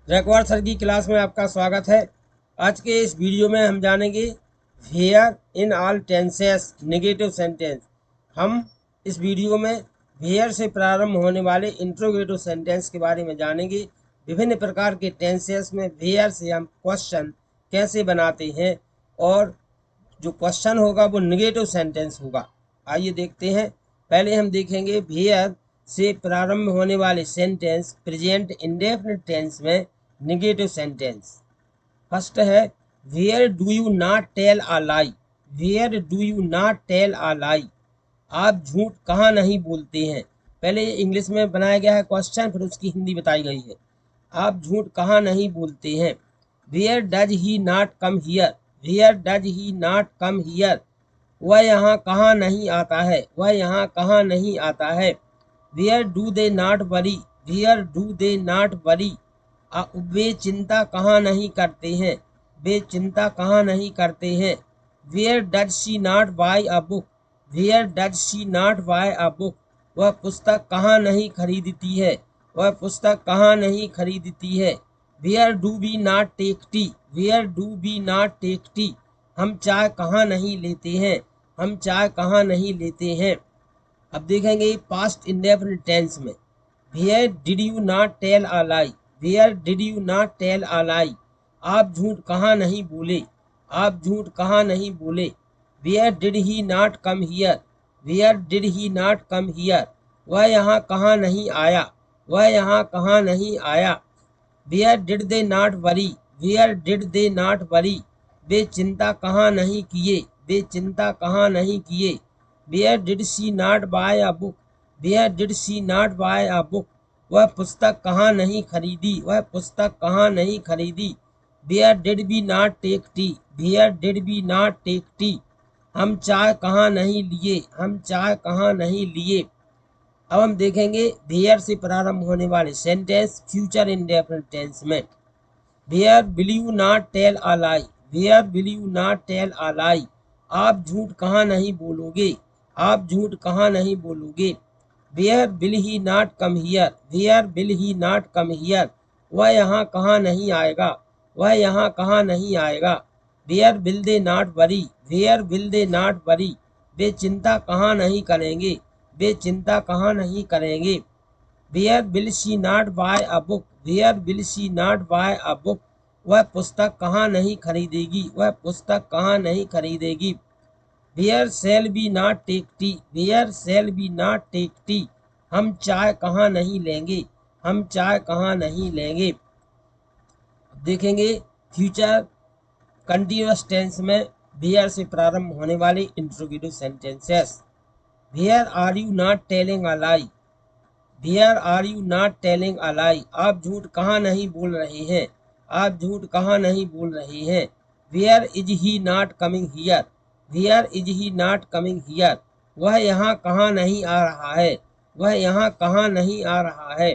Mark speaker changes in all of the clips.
Speaker 1: Raikwar sir की class में आपका स्वागत है। आज के इस वीडियो में हम जानेंगे where in all tenses negative sentence. हम इस वीडियो में वेयर से प्रारंभ होने वाले इंट्रोगेटिव सेंटेंस के बारे में जानेंगे। विभिन्न प्रकार के टेंसेस में वेयर से हम क्वेश्चन कैसे बनाते हैं और जो क्वेश्चन होगा वो नेगेटिव सेंटेंस होगा। आइए देखते हैं। पहले हम देखेंगे वेयर से प्रारंभ होने वाले सेंटेंस प्रेजेंट इंडेफिनिट टेंस में नेगेटिव सेंटेंस। फर्स्ट है where do you not tell a lie. Where do you not tell a lie. आप झूठ कहाँ नहीं बोलते हैं। पहले इंग्लिश में बनाया गया है क्वेश्चन, फिर उसकी हिंदी बताई गई है। आप झूठ कहाँ नहीं बोलते हैं। Where does he not come here. Where does he not come here. वह यहाँ कहाँ नहीं आता है। वह यहाँ कहाँ नहीं आता है। Where do they not worry. Where do they not worry. वे चिंता कहाँ नहीं करते हैं। वे चिंता कहाँ नहीं करते हैं। Where does she not buy a book. Where does she not buy a book. वह पुस्तक कहाँ नहीं खरीदती है। वह पुस्तक कहाँ नहीं खरीदती है। Where do we not take tea. Where do we not take tea. हम चाय कहाँ नहीं लेते हैं। हम चाय कहाँ नहीं लेते हैं। अब देखेंगे पास्ट इंडेफिनिट टेंस में where did you not tell a lie. Where did you not tell a lie. आप झूठ कहाँ नहीं बोले। आप झूठ कहाँ नहीं बोले। Where did he not come here. Where did he not come here. वह यहाँ कहाँ नहीं आया। वह यहाँ कहाँ नहीं आया। Where did they not worry. Where did they not worry. वे चिंता कहाँ नहीं किए। वे चिंता कहाँ नहीं किए। Where did she not buy a book. Where did she not buy a book. वह पुस्तक कहाँ नहीं खरीदी। वह पुस्तक कहाँ नहीं खरीदी। Where did we not take tea. Where did we not take tea. हम चाय कहाँ नहीं लिए। हम चाय कहाँ नहीं लिए। अब हम देखेंगे वेयर से प्रारंभ होने वाले सेंटेंस फ्यूचर इंडेफिनिट टेंस में। Where will you not tell a lie. Where will you not tell a lie. आप झूठ कहाँ नहीं बोलोगे। आप झूठ कहाँ नहीं बोलोगे। Where will he not come here. Where will he not come here. वह यहाँ कहाँ नहीं आएगा। वह यहाँ कहाँ नहीं आएगा। Where will they not worry. Where will they not worry. वे चिंता कहाँ नहीं करेंगे। वे चिंता कहाँ नहीं करेंगे। Where will she not buy a book. Where will she not buy a book. वह पुस्तक कहाँ नहीं खरीदेगी। वह पुस्तक कहाँ नहीं खरीदेगी। Where shall we not take tea. Where shall we not take tea. हम चाय कहाँ नहीं लेंगे। हम चाय कहाँ नहीं लेंगे। अब देखेंगे फ्यूचर कंटिन्यूअस टेंस में वेयर से प्रारंभ होने वाले interrogative sentences. Where are you not telling a lie. Where are you not telling a lie. आप झूठ कहाँ नहीं बोल रहे हैं। आप झूठ कहाँ नहीं बोल रहे हैं। Where is he not coming here. Where is he not coming here. वह यहाँ कहाँ नहीं आ रहा है। वह यहाँ कहाँ नहीं आ रहा है।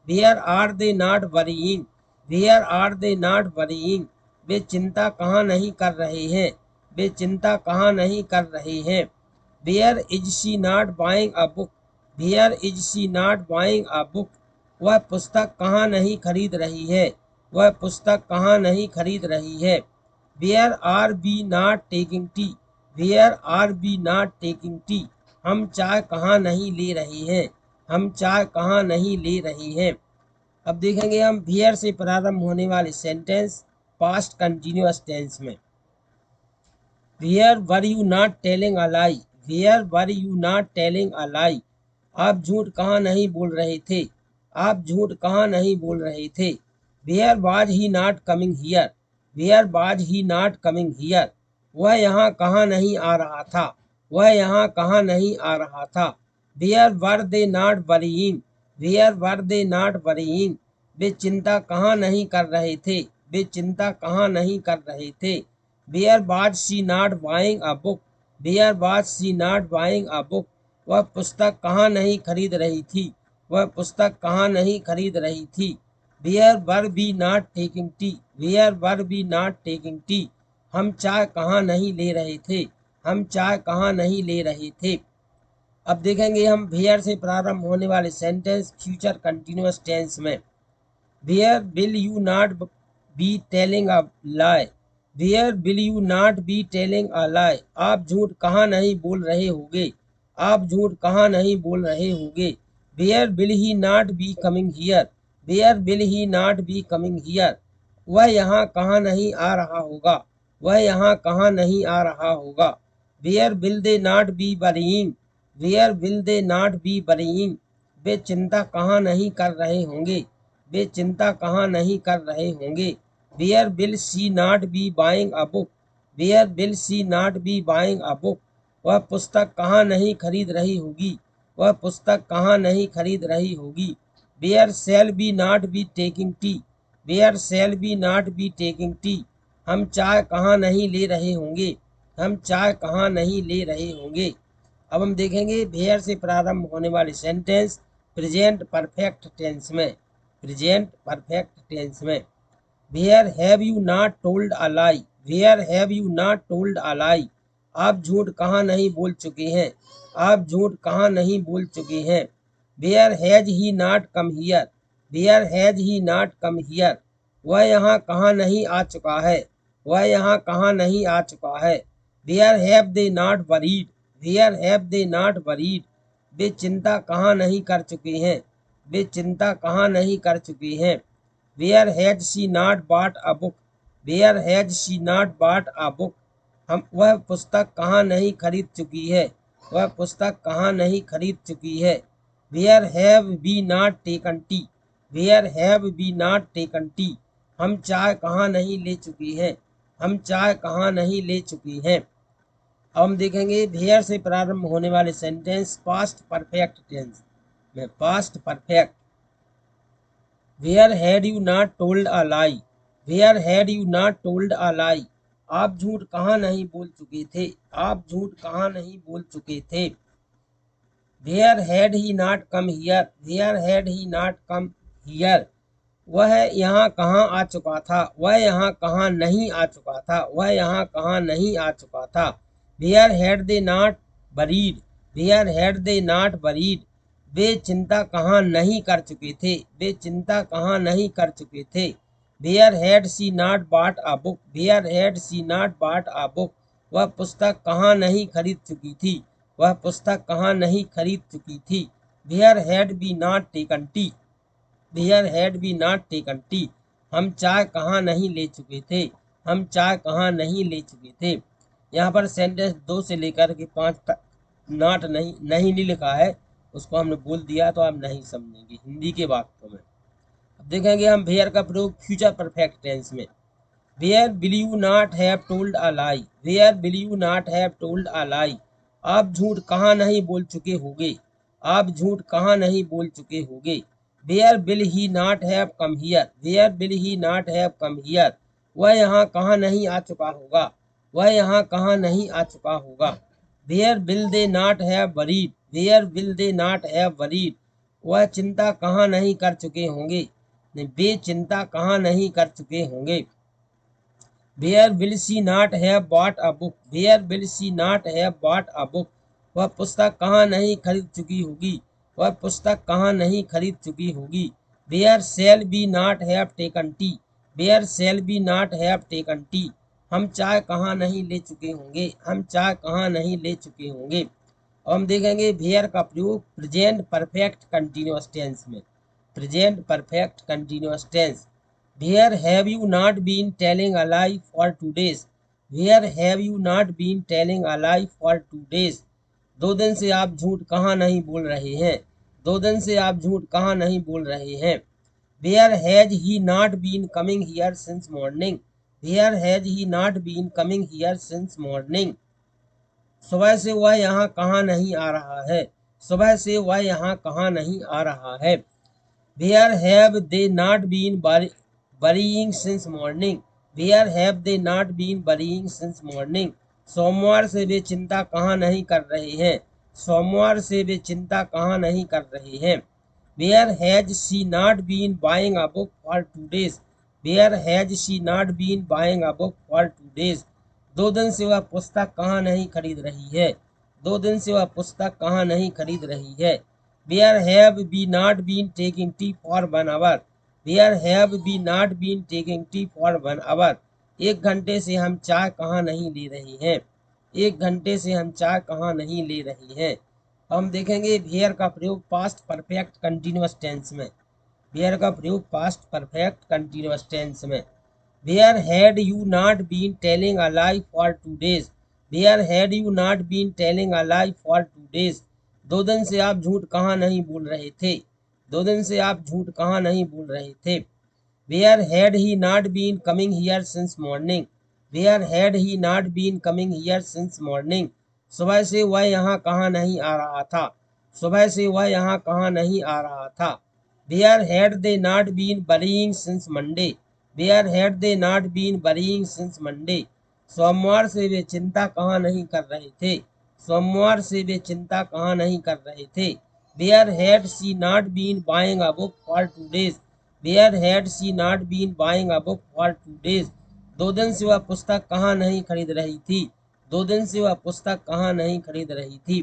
Speaker 1: Where are they not worrying. Where are they not worrying. वे चिंता कहाँ नहीं कर रहे हैं। वे चिंता कहाँ नहीं कर रहे हैं। Where is she not buying a book. Where is she not buying a book. वह पुस्तक कहाँ नहीं खरीद रही है। वह पुस्तक कहाँ नहीं खरीद रही है। Where are we not taking tea. Where are we not taking tea. हम चाय कहाँ नहीं ले रहे हैं। हम चाय कहाँ नहीं ले रहे हैं। अब देखेंगे हम वेयर से प्रारंभ होने वाले सेंटेंस पास्ट कंटिन्यूअस टेंस में। Where were you not telling a lie. Where were you not telling a lie. आप झूठ कहाँ नहीं बोल रहे थे। आप झूठ कहाँ नहीं बोल रहे थे। Where was he not coming here. Where was he not coming here. वह यहाँ कहाँ नहीं आ रहा था। वह यहाँ कहाँ नहीं आ रहा था। Where were they not worrying. Where were they not worrying. वे चिंता कहाँ नहीं कर रहे थे। वे चिंता कहाँ नहीं कर रहे थे। Where was she not buying a book. Where was she not buying a book. वह पुस्तक कहाँ नहीं खरीद रही थी। वह पुस्तक कहाँ नहीं खरीद रही थी। Where were we not taking tea. Where were we not taking tea. हम चाय कहाँ नहीं ले रहे थे। हम चाय कहाँ नहीं ले रहे थे। अब देखेंगे हम वेयर से प्रारंभ होने वाले सेंटेंस फ्यूचर कंटिन्यूअस टेंस में। Where will you not be telling a lie, where will you not be telling a lie, आप झूठ कहाँ नहीं बोल रहे होगे, आप झूठ कहाँ नहीं बोल रहे होगे। Where will he not be coming here, where will he not be coming here, वह यहाँ कहाँ नहीं आ रहा होगा, वह यहाँ कहाँ नहीं आ रहा होगा। Where will they not be worrying, where will they not be worrying, वे चिंता कहाँ नहीं कर रहे होंगे, वे चिंता कहाँ नहीं कर रहे होंगे। Where will she not be buying a book, where will she not be buying a book, वह पुस्तक कहाँ नहीं खरीद रही होगी, वह पुस्तक कहाँ नहीं खरीद रही होगी। Where shall we not be taking tea, where shall we not be taking tea, हम चाय कहाँ नहीं ले रहे होंगे, हम चाय कहाँ नहीं ले रहे होंगे। अब हम देखेंगे वेयर से प्रारंभ होने वाले सेंटेंस प्रेजेंट परफेक्ट टेंस में, प्रेजेंट परफेक्ट टेंस में। Where have you not told a lie, where have you not told a lie, आप झूठ कहाँ नहीं बोल चुके हैं, आप झूठ कहाँ नहीं बोल चुके हैं। Where has he not come here, where has he not come here, वह यहाँ कहाँ नहीं आ चुका है, वह यहाँ कहाँ नहीं आ चुका है। Where have they not worried, where have they not worried, वे चिंता कहाँ नहीं कर चुके हैं, वे चिंता कहाँ नहीं कर चुके हैं। Where has she not bought a book, where has she not bought a book, हम वह पुस्तक कहाँ नहीं खरीद चुकी है, वह पुस्तक कहाँ नहीं खरीद चुकी है। Where have we not taken tea, where have we not taken tea, हम चाय कहाँ नहीं ले चुकी हैं, हम चाय कहाँ नहीं ले चुकी हैं। अब हम देखेंगे वेयर से प्रारंभ होने वाले सेंटेंस पास्ट परफेक्ट टेंस में, past perfect. Where had you not told a lie, where had you not told a lie, आप झूठ कहाँ नहीं बोल चुके थे, आप झूठ कहाँ नहीं बोल चुके थे। Where had he not come here, where had he not come here, वह यहाँ कहाँ आ चुका था, वह यहाँ कहाँ नहीं आ चुका था, वह यहाँ कहाँ नहीं आ चुका था। Where had they not worried, where had they not worried, वे चिंता कहाँ नहीं कर चुके थे, वे चिंता कहाँ नहीं कर चुके थे। Where had she not bought a book, where had she not bought a book, वह पुस्तक कहाँ नहीं खरीद चुकी थी, वह पुस्तक कहाँ नहीं खरीद चुकी थी। Where had we not taken tea, where had we not taken tea, हम चाय कहाँ नहीं ले चुके थे, हम चाय कहाँ नहीं ले चुके थे। यहाँ पर सेंटेंस 2 से लेकर के 5 तक नॉट नहीं लिखा है, उसको हमने बोल दिया तो आप नहीं समझेंगे हिंदी के वाक्यों में। अब देखेंगे हम वेयर का प्रयोग फ्यूचर परफेक्ट टेंस में। Where will you not have told a lie, where will you not have told a lie, आप झूठ कहाँ नहीं बोल चुके होगे, आप झूठ कहाँ नहीं बोल चुके होगे। Where will he not have come here, where will he not have come here, वह यहाँ कहाँ नहीं आ चुका होगा, वह यहाँ कहाँ नहीं आ चुका होगा। Where will they not have worried, where will they not have worried, वह चिंता कहाँ नहीं कर चुके होंगे, वे चिंता कहाँ नहीं कर चुके होंगे। Where will she not have bought a book, where will she not have bought a book, वह पुस्तक कहाँ नहीं खरीद चुकी होगी, वह पुस्तक कहाँ नहीं खरीद चुकी होगी। Where shall we not have taken tea, where shall we not have taken tea, हम चाय कहाँ नहीं ले चुके होंगे, हम चाय कहाँ नहीं ले चुके होंगे। अब हम देखेंगे वेयर का प्रयोग प्रेजेंट परफेक्ट कंटिन्यूअस टेंस में, present perfect continuous tense. Where have you not been telling a lie for 2 days? Where have you not been telling a lie for 2 days? 2 दिन से आप झूठ कहाँ नहीं बोल रहे हैं, 2 दिन से आप झूठ कहाँ नहीं बोल रहे हैं। Where has he not been coming here since morning? Where has he not been coming here since morning? सुबह से वह यहाँ कहाँ नहीं आ रहा है, सुबह से वह यहाँ कहाँ नहीं आ रहा है। Where have they not been burying since morning? Where have they not been burying since morning? सोमवार से वे चिंता कहाँ नहीं कर रहे हैं, सोमवार से वे चिंता कहाँ नहीं कर रहे हैं। Where has she not been buying a book for 2 days? Where has she not been buying a book for 2 days? 2 दिन से वह पुस्तक कहाँ नहीं खरीद रही है, 2 दिन से वह पुस्तक कहाँ नहीं खरीद रही है। Where have we not been taking tea for 1 hour? Where have we not been taking tea for 1 hour. 1 घंटे से हम चाय कहाँ नहीं ले रहे हैं। 1 घंटे से हम चाय कहाँ नहीं ले रहे हैं। हम देखेंगे वेयर का प्रयोग पास्ट परफेक्ट कंटिन्यूअस टेंस में। वेयर का प्रयोग पास्ट परफेक्ट कंटिन्यूअस टेंस में। Where had you not been telling a lie for 2 days. Where had you not been telling a lie for 2 days. 2 दिन से आप झूठ कहाँ नहीं बोल रहे थे। 2 दिन से आप झूठ कहाँ नहीं बोल रहे थे। Where had he not been coming here since morning. Where had he not been coming here since morning. सुबह से वह यहाँ कहाँ नहीं आ रहा था। सुबह से वह यहाँ कहाँ नहीं आ रहा था। Where had they not been burying since Monday. Where had they not been burying since Monday. सोमवार से वे चिंता कहाँ नहीं कर रहे थे। सोमवार से वे चिंता कहाँ नहीं कर रहे थे। Where had she not been buying a book for 2 days. Where had she not been buying a book for 2 days. 2 दिन से वह पुस्तक कहाँ नहीं खरीद रही थी। 2 दिन से वह पुस्तक कहाँ नहीं खरीद रही थी।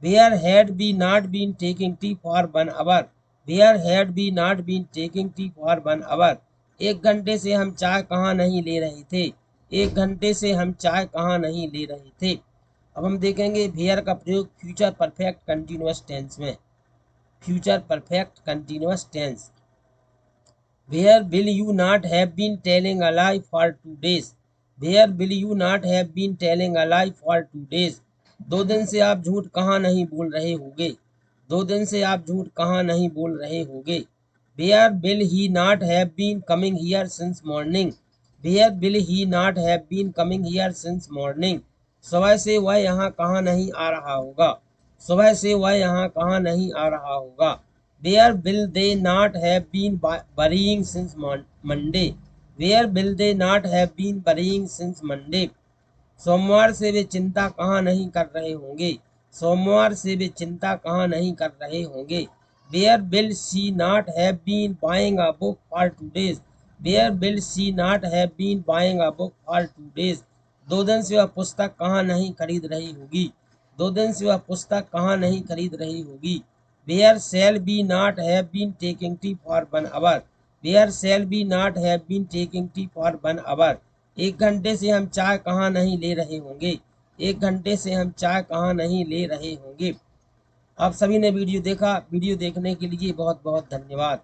Speaker 1: Where had we not been taking tea for 1 hour. Where had we not been taking tea for 1 hour. 1 घंटे से हम चाय कहाँ नहीं ले रहे थे। 1 घंटे से हम चाय कहाँ नहीं ले रहे थे। अब हम देखेंगे वेयर का प्रयोग फ्यूचर परफेक्ट कंटिन्यूअस टेंस में। Future perfect continuous tense. Where will you not have been telling a lie for 2 days. Where will you not have been telling a lie for 2 days. 2 दिन से आप झूठ कहाँ नहीं बोल रहे होगे। 2 दिन से आप झूठ कहाँ नहीं बोल रहे होगे। Where will he not have been coming here since morning. Where will he not have been coming here since morning. सुबह से वह यहाँ कहाँ नहीं आ रहा होगा। सुबह से वह यहाँ कहाँ नहीं आ रहा होगा। Where will they not have been burying since Monday? Where will they not have been burying since Monday? सोमवार से वे चिंता कहाँ नहीं कर रहे होंगे। सोमवार से वे चिंता कहाँ नहीं कर रहे होंगे। Where will she not have been buying a book for 2 days? Where will she not have been buying a book for 2 days? 2 दिन से वह पुस्तक कहाँ नहीं खरीद रही होगी। 2 दिन से वह पुस्तक कहाँ नहीं खरीद रही होगी। Where shall we not have been taking tea for 1 hour? Where shall we not have been taking tea for 1 hour? 1 घंटे से हम चाय कहाँ नहीं ले रहे होंगे। 1 घंटे से हम चाय कहाँ नहीं ले रहे होंगे। आप सभी ने वीडियो देखा। वीडियो देखने के लिए बहुत बहुत धन्यवाद।